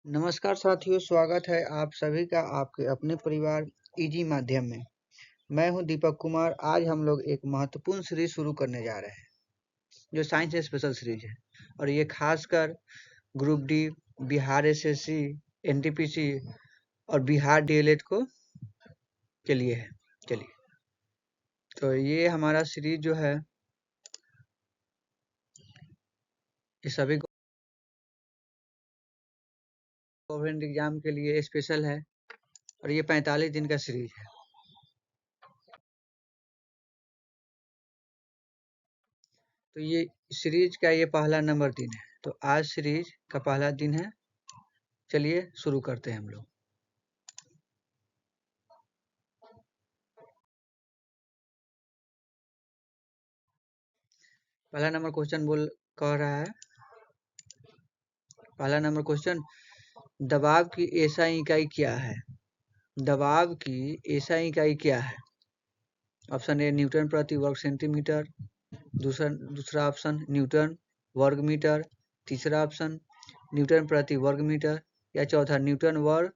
नमस्कार साथियों, स्वागत है आप सभी का आपके अपने परिवार इजी माध्यम में। मैं हूं दीपक कुमार। आज हम लोग एक महत्वपूर्ण सीरीज शुरू करने जा रहे हैं जो साइंस स्पेशल सीरीज है, और ये खासकर group D, Bihar SSC, NTPC और बिहार डीएलएड को के लिए है। चलिए, तो ये हमारा सीरीज जो है ये सभी गवर्नमेंट एग्जाम के लिए स्पेशल है, और ये 45 दिन का सीरीज है। तो ये सीरीज का ये पहला नंबर दिन है, तो आज सीरीज का पहला दिन है। चलिए शुरू करते हैं हम लोग। पहला नंबर क्वेश्चन कह रहा है, पहला नंबर क्वेश्चन, दबाव की एसआई इकाई क्या है? दबाव की एसआई इकाई क्या है? ऑप्शन ए न्यूटन प्रति वर्ग सेंटीमीटर, दूसरा ऑप्शन न्यूटन वर्ग मीटर, तीसरा ऑप्शन न्यूटन प्रति वर्ग मीटर, या चौथा न्यूटन वर्ग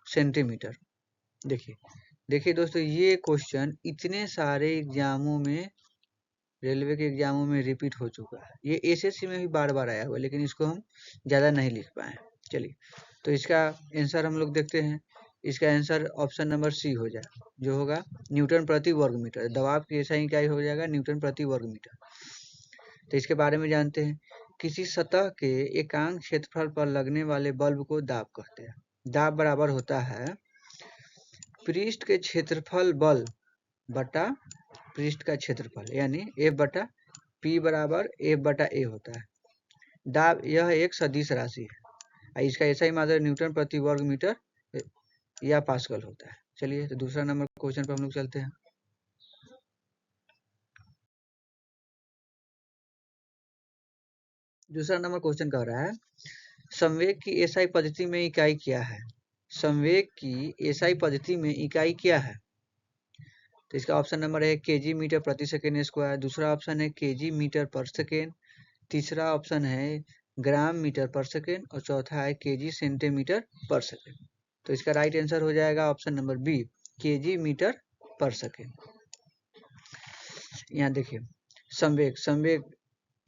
सेंटीमीटर। देखिए दोस्तों, ये क्वेश्चन इतने सारे एग्जामों में, रेलवे के एग्जामों में रिपीट हो चुका है। ये एसएससी में भी बार बार आया हुआ है, लेकिन इसको हम ज़्यादा नहीं लिख पाए। चलिए, तो इसका आंसर हम लोग देखते हैं। इसका आंसर ऑप्शन नंबर सी हो जाए, जो होगा न्यूटन प्रति वर्ग मीटर। दबाव की एसआई इकाई हो जाएगा न्यूटन प्रति वर्ग मीटर। तो इसके बारे में जानते हैं। किसी सतह के एकांक क्षेत्रफल पर लगने वाले बल्ब को दाब कहते हैं। दाब बराबर होता है पृष्ठ के क्षेत्रफल बल बटा पृष्ठ का क्षेत्रफल, यानी F बटा P बराबर F बटा A होता है। दाब यह एक सदिश राशि है। इसका ऐसा ही मात्रा न्यूटन प्रति वर्ग मीटर या पास्कल होता है। चलिए, तो दूसरा नंबर क्वेश्चन पर हम लोग चलते हैं। दूसरा नंबर क्वेश्चन कह रहा है, संवेग की एसआई पद्धति में इकाई क्या है? संवेग की एसआई पद्धति में इकाई क्या है? तो इसका ऑप्शन नंबर है केजी मीटर प्रति सेकेंड स्क्वायर, दूसरा ऑप्शन है केजी मीटर पर सेकेंड, तीसरा ऑप्शन है ग्राम मीटर पर सेकेंड, और चौथा है केजी सेंटीमीटर पर सेकेंड। तो इसका राइट आंसर हो जाएगा option number B, kg metre per second. यहाँ देखिए,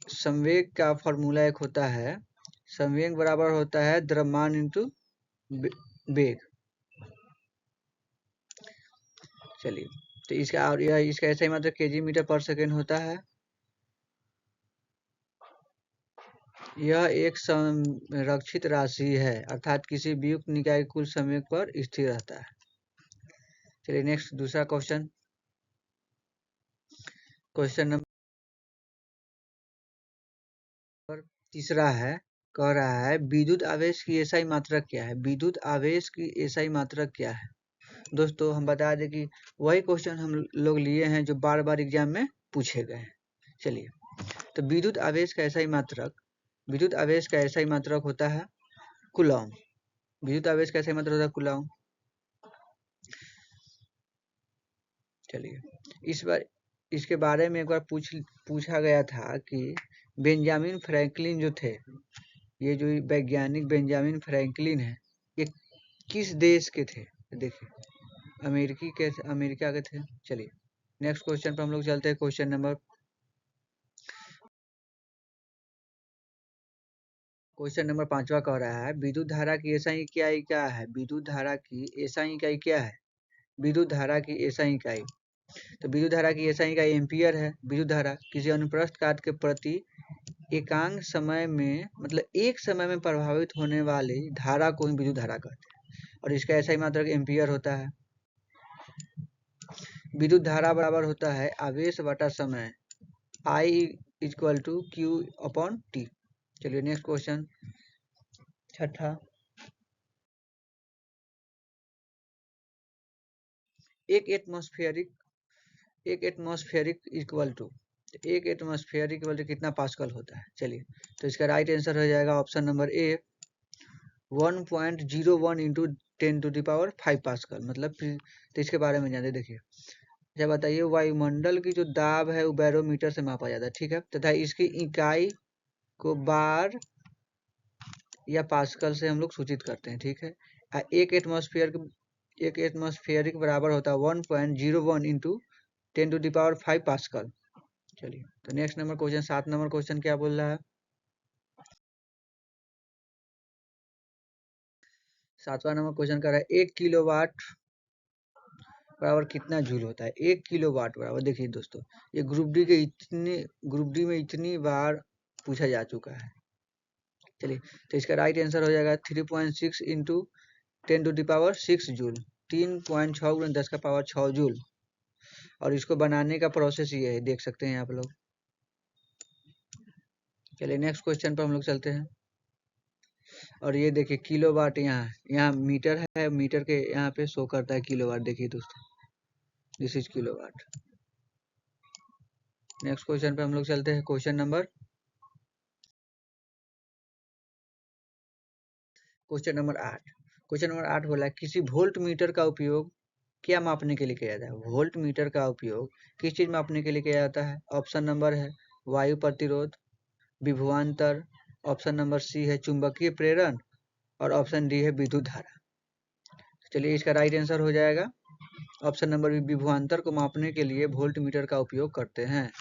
संवेग का फॉर्मूला एक होता है, संवेग बराबर होता है द्रव्यमान इंटू वेग। चलिए, तो इसका और इसका ऐसा ही मतलब केजी मीटर पर सेकेंड होता है। यह एक संरक्षित राशि है, अर्थात किसी वियुक्त निकाय कुल संवेग पर स्थिर रहता है। चलिए नेक्स्ट, दूसरा क्वेश्चन नंबर तीसरा है, कह रहा है विद्युत आवेश की एसआई मात्रक क्या है? विद्युत आवेश की एसआई मात्रक क्या है? दोस्तों, हम बता दें कि वही क्वेश्चन हम लोग लिए हैं जो बार बार एग्जाम में पूछे गए हैं। चलिए, तो विद्युत आवेश का एसआई मात्रक होता है कूलॉम। विद्युत आवेश का एसआई मात्रक होता है कूलॉम। चलिए, इस बार इसके बारे में एक बार पूछा गया था कि बेंजामिन फ्रैंकलिन जो थे, ये जो वैज्ञानिक बेंजामिन फ्रैंकलिन है, ये किस देश के थे? देखिए, अमेरिका के थे। चलिए नेक्स्ट क्वेश्चन पर हम लोग चलते हैं। क्वेश्चन नंबर 5वां कह रहा है, विद्युत धारा की एसआई इकाई क्या है? विद्युत धारा की एसआई इकाई क्या है? विद्युत धारा की एसआई इकाई, तो विद्युत धारा की एसआई इकाई एम्पियर है। विद्युत धारा किसी अनुप्रस्थ काट के प्रति एकांक समय में, मतलब एक समय में प्रभावित होने वाली धारा को विद्युत धारा कहते हैं, और इसका एसआई मात्रक एम्पियर होता है। विद्युत धारा बराबर होता है आवेश बटा समय, I equal to Q upon T। चलिए नेक्स्ट क्वेश्चन, छठा, एक एटमॉस्फेरिक इक्वल टू कितना पास्कल होता है? चलिए, तो इसका राइट आंसर हो जाएगा option number A, 1.01 into 10⁵ pascal. मतलब तो इसके बारे में जानते। देखिए, अच्छा बताइए, वायुमंडल की जो दाब है वो बैरोमीटर से मापा जाता है, ठीक है, तथा इसकी इकाई को बार या पास्कल से हम लोग सूचित करते हैं, ठीक है। एक एटमॉस्फेरिक बराबर होता है 1.01 इंटू 10⁵ पास्कल। चलिए तो next number question, 7 number question क्या बोल रहा है। 7वां नंबर क्वेश्चन कर रहा है 1 किलोवाट बराबर कितना जूल होता है। 1 किलोवाट बराबर, देखिए दोस्तों ये ग्रुप डी में इतनी बार पूछा जा चुका है। चलिए तो इसका राइट आंसर हो जाएगा 3.6 इंटू 10⁶ जूल, 3.6 गुना 10⁶ जूल। और इसको बनाने का प्रोसेस ये है, देख सकते हैं आप लोग। चलिए नेक्स्ट क्वेश्चन पर हम लोग चलते हैं। और ये देखिए किलोवाट, यहाँ मीटर है, मीटर के यहाँ पे शो करता है किलोवाट। देखिए दोस्तों this is kilowatt. Next question पे हम लोग चलते हैं। Question number 8। क्वेश्चन नंबर 8 बोला किसी वोल्ट मीटर का उपयोग क्या मापने के लिए किया जाता है। वोल्ट मीटर का उपयोग किस चीज मापने के लिए किया जाता है। ऑप्शन नंबर है वायु प्रतिरोध, विभवांतर, ऑप्शन नंबर सी है चुंबकीय प्रेरण, और ऑप्शन डी है विद्युत धारा। चलिए इसका राइट आंसर हो जाएगा ऑप्शन नंबर बी, विभवांतर को मापने के लिए वोल्ट मीटर का उपयोग करते हैं।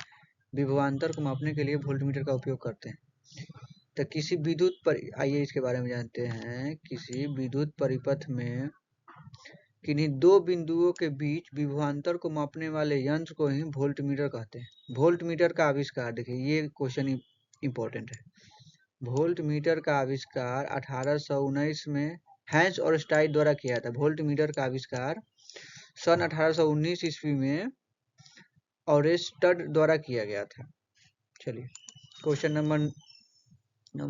विभवांतर को मापने के लिए वोल्ट मीटर का उपयोग करते हैं। तो किसी विद्युत पर, आइए इसके बारे में जानते हैं। किसी विद्युत परिपथ में किन्हीं दो बिंदुओं के बीच विभवांतर को मापने वाले यंत्र को ही वोल्ट मीटर कहते हैं। वोल्ट मीटर का आविष्कार, देखिए ये क्वेश्चन इंपॉर्टेंट है। वोल्ट मीटर का आविष्कार 1819 में हैंस और स्टाइट द्वारा किया था। वोल्ट मीटर का आविष्कार सन 1819 ईस्वी में ऑरेस्टड द्वारा किया गया था। चलिए क्वेश्चन नंबर,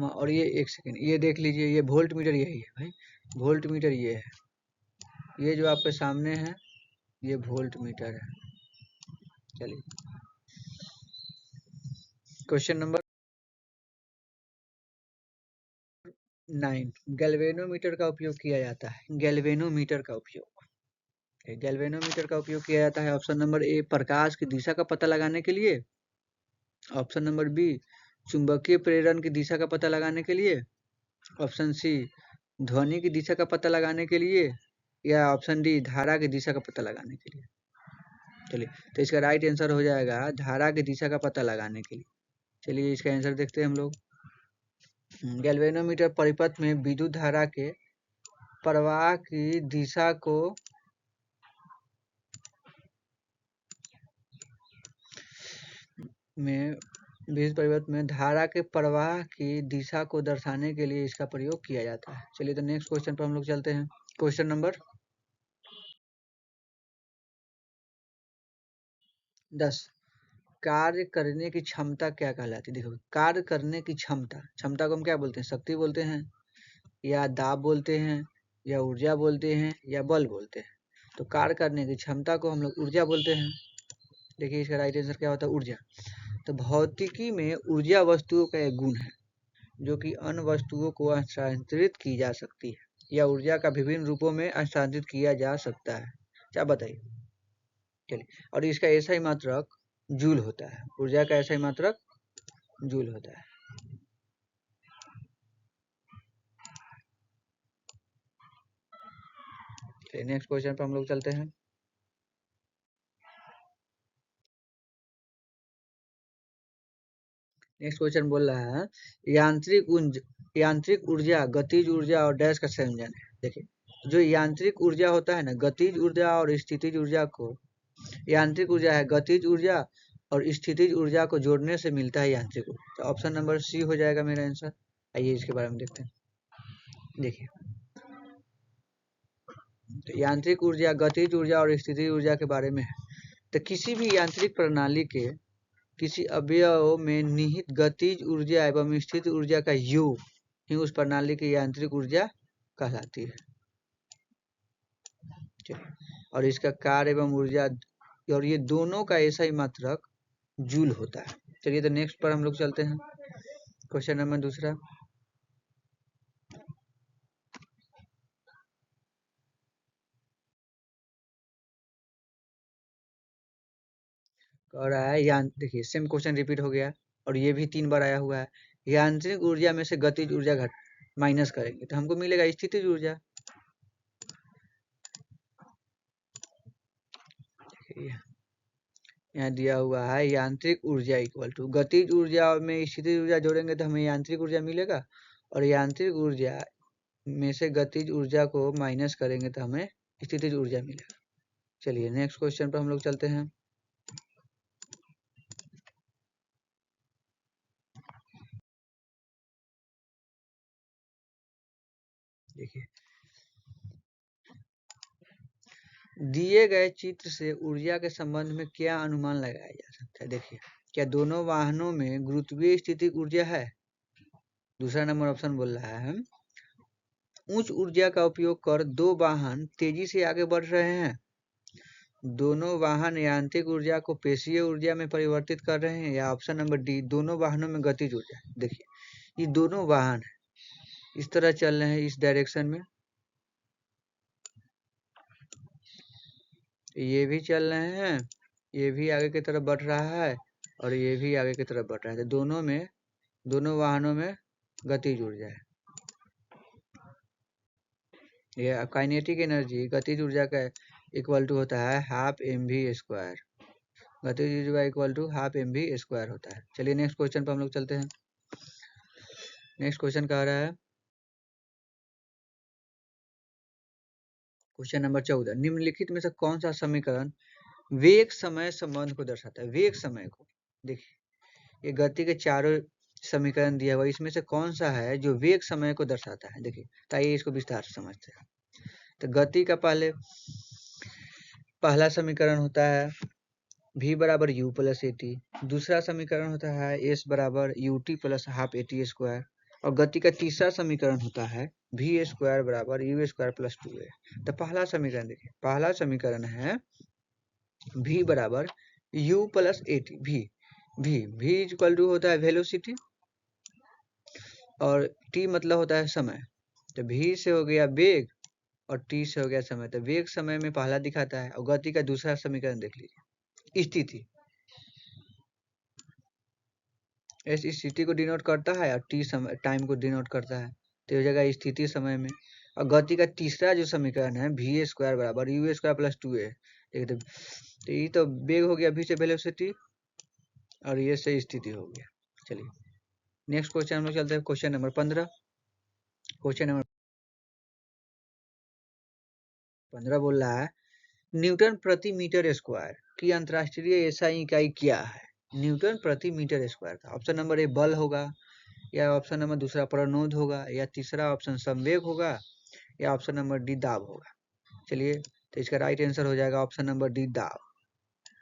और ये एक सेकेंड, ये देख लीजिए, ये वोल्ट मीटर यही है भाई। वोल्ट मीटर ये है, ये जो आपके सामने है ये वोल्ट मीटर है। चलिए क्वेश्चन नंबर 9, गैल्वेनोमीटर का उपयोग किया जाता है। गैल्वेनोमीटर का उपयोग किया जाता है। ऑप्शन नंबर ए प्रकाश की दिशा का पता लगाने के लिए, ऑप्शन नंबर बी चुंबकीय प्रेरण की दिशा का पता लगाने के लिए, ऑप्शन सी ध्वनि की दिशा का पता लगाने के लिए, या ऑप्शन डी धारा की दिशा का पता लगाने के लिए। चलिए तो इसका राइट आंसर हो जाएगा धारा की दिशा का पता लगाने के लिए। चलिए इसका आंसर देखते हैं हम लोग। गैल्वेनोमीटर परिपथ में विद्युत धारा के प्रवाह की दिशा को विद्युत परिपथ में धारा के प्रवाह की दिशा को दर्शाने के लिए इसका प्रयोग किया जाता है। चलिए तो नेक्स्ट क्वेश्चन पर हम लोग चलते हैं। क्वेश्चन नंबर 10, कार्य करने की क्षमता क्या कहलाती है। देखो कार्य करने की क्षमता को हम क्या बोलते हैं, शक्ति बोलते हैं, या दाब बोलते हैं, या ऊर्जा बोलते हैं, या बल बोलते हैं। तो कार्य करने की क्षमता को हम लोग ऊर्जा बोलते हैं। देखिए इसका राइट आंसर क्या होता है, ऊर्जा। तो भौतिकी में ऊर्जा वस्तुओं का एक गुण है जो कि अन्य वस्तुओं को हस्तांतरित की जा सकती है, या ऊर्जा का विभिन्न रूपों में हस्तांतरित किया जा सकता है। क्या बताइए। चलिए, और इसका ऐसा ही मात्रक जूल होता है। ऊर्जा का ऐसा ही मात्रक जूल होता है। चलिए नेक्स्ट क्वेश्चन पर हम लोग चलते हैं। नेक्स्ट क्वेश्चन बोल रहा है यांत्रिक ऊर्जा, गतिज ऊर्जा और डैश का संयोजन है। देखिए जो यांत्रिक ऊर्जा होता है ना, गतिज ऊर्जा और स्थितिज ऊर्जा को, यांत्रिक ऊर्जा है गतिज ऊर्जा और स्थितिज ऊर्जा को जोड़ने से मिलता है यांत्रिक ऊर्जा। तो ऑप्शन नंबर सी हो जाएगा मेरा आंसर। आइए इसके बारे में देखते हैं। देखिए तो यांत्रिक ऊर्जा, गतिज ऊर्जा और स्थितिज ऊर्जा के बारे में है। तो किसी भी यांत्रिक प्रणाली के किसी अवयव में निहित गतिज ऊर्जा एवं स्थितिज ऊर्जा का योग ही उस प्रणाली की यांत्रिक ऊर्जा कहलाती है। और इसका कार्य एवं ऊर्जा, और ये दोनों का ऐसा ही मात्रक जूल होता है। चलिए तो नेक्स्ट पर हम लोग चलते हैं। क्वेश्चन नंबर दूसरा, कह रहा है देखिए सेम क्वेश्चन रिपीट हो गया और ये भी 3 बार आया हुआ है। यांत्रिक ऊर्जा में से गतिज ऊर्जा घट माइनस करेंगे तो हमको मिलेगा स्थितिज ऊर्जा। यहाँ दिया हुआ है यांत्रिक ऊर्जा इक्वल टू गतिज ऊर्जा में स्थितिज ऊर्जा जोड़ेंगे तो हमें यांत्रिक ऊर्जा मिलेगा, और यांत्रिक ऊर्जा में से गतिज ऊर्जा को माइनस करेंगे तो हमें स्थितिज ऊर्जा मिलेगा। चलिए नेक्स्ट क्वेश्चन पर हम लोग चलते हैं। देखिए दिए गए चित्र से ऊर्जा के संबंध में क्या अनुमान लगाया जा सकता है। देखिए क्या दोनों वाहनों में गुरुत्वीय स्थितिज ऊर्जा है। दूसरा नंबर ऑप्शन बोल रहा है उच्च ऊर्जा का उपयोग कर दो वाहन तेजी से आगे बढ़ रहे हैं। दोनों वाहन यांत्रिक ऊर्जा को पेशीय ऊर्जा में परिवर्तित कर रहे हैं। या ऑप्शन नंबर डी दोनों वाहनों में गतिज ऊर्जा। देखिए ये दोनों वाहन इस तरह चल रहे हैं, इस डायरेक्शन में, ये भी चल रहे हैं, ये भी आगे की तरफ बढ़ रहा है और ये भी आगे की तरफ बढ़ रहा है। तो दोनों वाहनों में गतिज ऊर्जा है। ये काइनेटिक एनर्जी गतिज ऊर्जा का इक्वल टू होता है हाफ mv²। गतिज ऊर्जा इक्वल टू हाफ mv² होता है। चलिए नेक्स्ट क्वेश्चन पर हम लोग चलते हैं। नेक्स्ट क्वेश्चन कह रहा है क्वेश्चन नंबर 14 निम्नलिखित में से कौन सा समीकरण वेग समय संबंध को दर्शाता है। वेग समय को देखिए ये गति के चारों समीकरण दिया हुआ, इसमें से कौन सा है जो वेग समय को दर्शाता है। देखिए तो आइए इसको विस्तार से समझते हैं। तो गति का पहला समीकरण होता है v बराबर u प्लस ए टी। दूसरा समीकरण होता है s बराबर you T plus half A T square. और गति का तीसरा समीकरण होता है v² बराबर u² प्लस 2a। तो पहला समीकरण देखिए, पहला समीकरण है v बराबर u plus A T. v equal to होता है वेलोसिटी और t मतलब होता है समय। तो v से हो गया वेग और t से हो गया समय। तो वेग समय में पहला दिखाता है। और गति का दूसरा समीकरण देख लीजिए, स्थिति, एस स्थिति को डिनोट करता है और टी समय टाइम को डिनोट करता है। तो हो जाएगा स्थिति समय में। और गति का तीसरा जो समीकरण है v² बराबर u² प्लस 2a। देखिए तो ये तो वेग हो गया, v से वेलोसिटी और ये से स्थिति हो गया। चलिए नेक्स्ट क्वेश्चन हम लोग चलते हैं क्वेश्चन नंबर 15। क्वेश्चन नंबर 15 बोल रहा है न्यूटन प्रति मीटर स्क्वायर की अंतरराष्ट्रीय एसआई इकाई क्या है। न्यूटन प्रति मीटर स्क्वायर का ऑप्शन नंबर ए बल होगा, या ऑप्शन नंबर दूसरा प्रणोद होगा, या तीसरा ऑप्शन संवेग होगा, या ऑप्शन नंबर डी दाब होगा। चलिए तो इसका राइट आंसर हो जाएगा ऑप्शन नंबर डी दाब।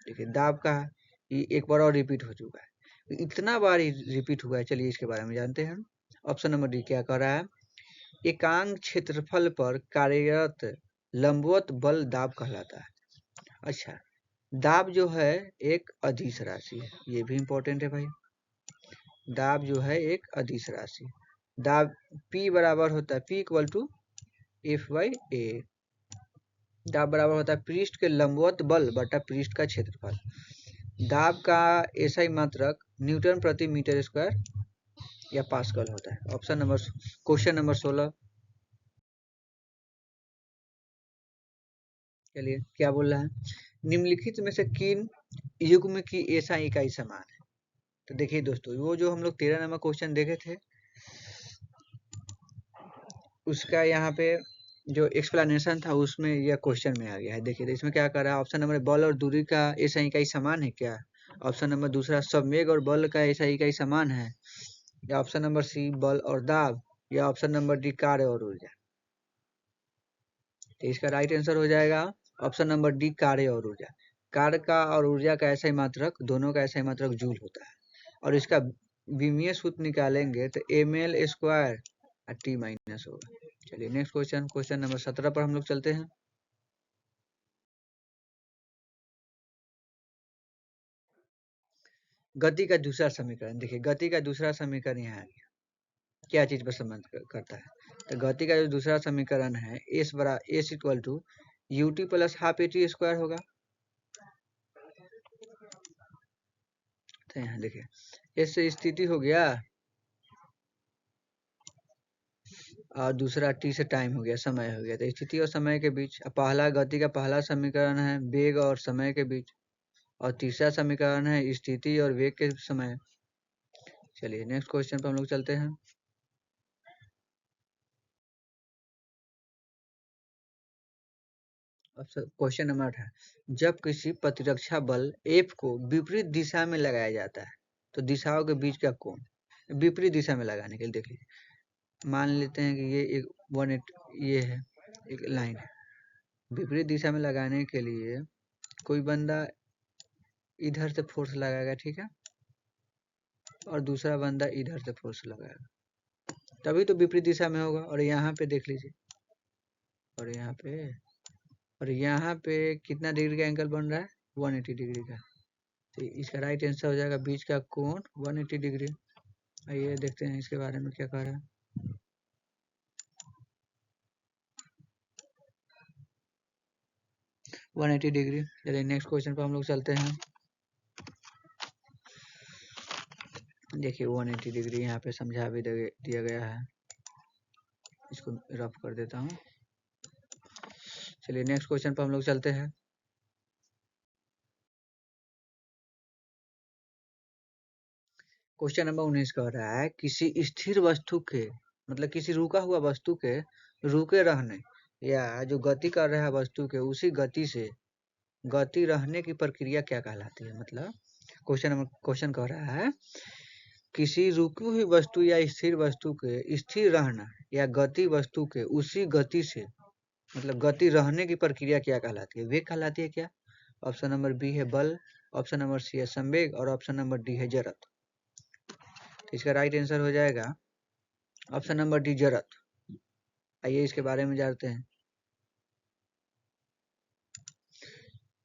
देखिए दाब का ये एक बार और रिपीट हो चुका है, इतना बार रिपीट हुआ है। चलिए इसके बारे में जानते हैं। ऑप्शन नंबर डी क्या कह रहा है एकांक क्षेत्रफल पर कार्यरत लंबवत बल दाब कहलाता है। अच्छा दाब जो है एक अदिश राशि है, ये भी इंपॉर्टेंट है भाई। दाब जो है एक अदिश राशि, दाब P बराबर होता है P इक्वल टू F/A। दाब बराबर होता है पृष्ठ के लंबवत बल बटा पृष्ठ का क्षेत्रफल। दाब का एसआई मात्रक न्यूटन प्रति मीटर स्क्वायर या पास्कल होता है। Option number question number 16। चलिए क्या बोल रहा है निम्नलिखित में से किन युग्म की एसआई इकाई समान है। तो देखिए दोस्तों वो जो हम लोग 13 नंबर क्वेश्चन देखे थे उसका यहाँ पे जो एक्सप्लेनेशन था उसमें यह क्वेश्चन में आ गया है। देखिए तो इसमें क्या कर रहा है ऑप्शन नंबर बल और दूरी का एसआई इकाई समान है क्या। ऑप्शन नंबर दूसरा संवेग और बल का एसआई इकाई समान है, या ऑप्शन नंबर सी बल और दाब, या ऑप्शन नंबर डी कार्य और ऊर्जा। तो इसका राइट आंसर हो जाएगा ऑप्शन नंबर डी कार्य और ऊर्जा। कार्य का और ऊर्जा का ऐसा ही मात्रक दोनों का ऐसा ही मात्रक जूल होता है। और इसका विमीय सूत्र निकालेंगे तो ml² t माइनस होगा। चलिए नेक्स्ट क्वेश्चन, क्वेश्चन नंबर 17 पर हम लोग चलते हैं। गति का दूसरा समीकरण देखिए, गति का दूसरा समीकरण यहाँ आ गया, क्या चीज पर संबंध करता है। तो गति का जो दूसरा समीकरण है s equal to U T plus half A T square होगा। तो यहाँ देखिए एस से स्थिति हो गया और दूसरा टी से टाइम हो गया, समय हो गया। तो स्थिति और समय के बीच पहला गति का पहला समीकरण है वेग और समय के बीच, और तीसरा समीकरण है स्थिति और वेग के समय। चलिए नेक्स्ट क्वेश्चन पर हम लोग चलते हैं। क्वेश्चन नंबर 8 है, जब किसी प्रतिरक्षा बल F को विपरीत दिशा में लगाया जाता है तो दिशाओं के बीच का कोण, विपरीत दिशा में लगाने के लिए देख लीजिए, मान लेते हैं कि ये एक 180 ये है, एक लाइन है, विपरीत दिशा में लगाने के लिए कोई बंदा इधर से फोर्स लगाएगा, ठीक है, और दूसरा बंदा इधर से फोर्स लगाएगा, तभी तो विपरीत दिशा में होगा। और यहाँ पे देख लीजिए, और यहाँ पे कितना डिग्री का एंगल बन रहा है, 180 डिग्री का। तो इसका राइट आंसर हो जाएगा बीच का कोण 180 डिग्री। आइए देखते हैं इसके बारे में क्या कह रहा है। One 180 degree. चलिए नेक्स्ट क्वेश्चन पर हम लोग चलते हैं। देखिए 180 डिग्री यहाँ पे समझा भी दिया गया है, इसको रफ कर देता हूँ। चलिए नेक्स्ट क्वेश्चन पर हम लोग चलते हैं। क्वेश्चन नंबर 19 कह रहा है, किसी स्थिर वस्तु के मतलब किसी रुका हुआ वस्तु के रुके रहने या जो गति कर रहा है वस्तु के उसी गति से गति रहने की प्रक्रिया क्या कहलाती है। मतलब क्वेश्चन कह रहा है, किसी रुकी हुई वस्तु या स्थिर वस्तु के स्थिर रहना या गति वस्तु के उसी गति से मतलब गति रहने की प्रक्रिया क्या कहलाती है, वेग कहलाती है क्या। ऑप्शन नंबर बी है बल, ऑप्शन नंबर सी है संवेग, और ऑप्शन नंबर डी है जड़त्व। तो इसका राइट आंसर हो जाएगा ऑप्शन नंबर डी जड़त्व। आइए इसके बारे में जानते हैं।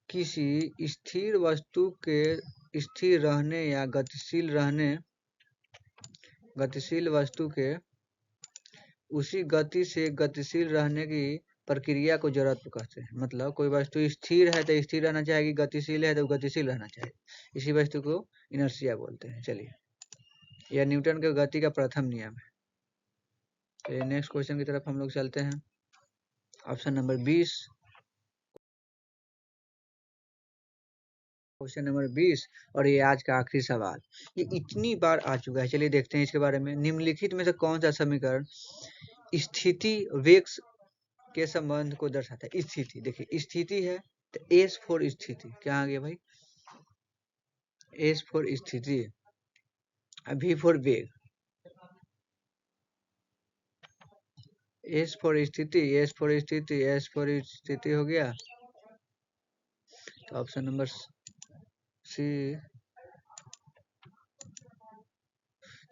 किसी स्थिर वस्तु के स्थिर रहने या गतिशील वस्तु के उसी गति से गतिशील रहने की प्रक्रिया को जड़त्व कहते हैं। मतलब कोई वस्तु स्थिर है तो स्थिर रहना चाहिए, गतिशील है तो गतिशील रहना चाहिए, इसी वस्तु को इनर्शिया बोलते हैं। चलिए, यह न्यूटन के गति का प्रथम नियम है। चलिए नेक्स्ट क्वेश्चन की तरफ हम लोग चलते हैं। ऑप्शन नंबर 20, क्वेश्चन नंबर 20, और ये आज का आखिरी सवाल, ये इतनी बार आ चुका है। चलिए देखते हैं इसके बारे में। निम्नलिखित में से कौन सा समीकरण स्थिति वेग के संबंध को दर्शाता है। स्थिति, देखिए स्थिति है तो एस फॉर स्थिति, क्या आ गया भाई, एस फॉर स्थिति, वी फॉर वेग, एस फॉर स्थिति, एस फॉर स्थिति, एस फॉर स्थिति हो गया। तो ऑप्शन नंबर सी,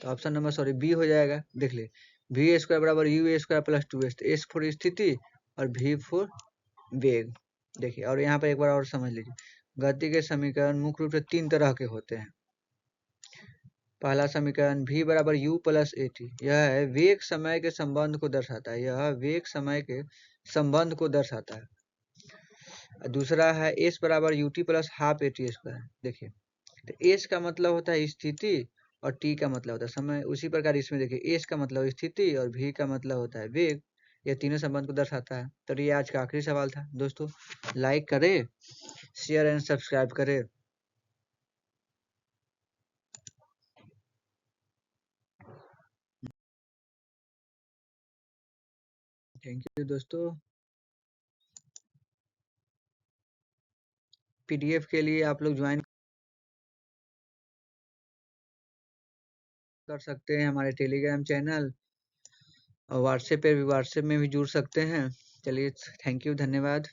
तो ऑप्शन नंबर सॉरी बी हो जाएगा। देख ले, वी स्क्वायर बराबर you square plus 2s, S for स्थिति और वी फॉर वेग। देखिए, और यहाँ पर एक बार और समझ लीजिए, गति के समीकरण मुख्य रूप से 3 तरह के होते हैं। पहला समीकरण v बराबर u प्लस ए टी, यह है वेग समय के संबंध को दर्शाता है, यह वेग समय के संबंध को दर्शाता है। दूसरा है s बराबर you T plus half A T square. देखिए, तो s का मतलब होता है स्थिति और t का मतलब होता है समय। उसी प्रकार इसमें देखिए, s का मतलब स्थिति और v का मतलब होता है वेग, यह तीनों संबंध को दर्शाता है। तो ये आज का आखिरी सवाल था दोस्तों। लाइक करें, शेयर एंड सब्सक्राइब करें। थैंक यू दोस्तों। पीडीएफ के लिए आप लोग ज्वाइन कर सकते हैं हमारे टेलीग्राम चैनल, और व्हाट्सएप में भी जुड़ सकते हैं। चलिए थैंक यू, धन्यवाद,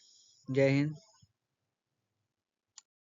जय हिंद।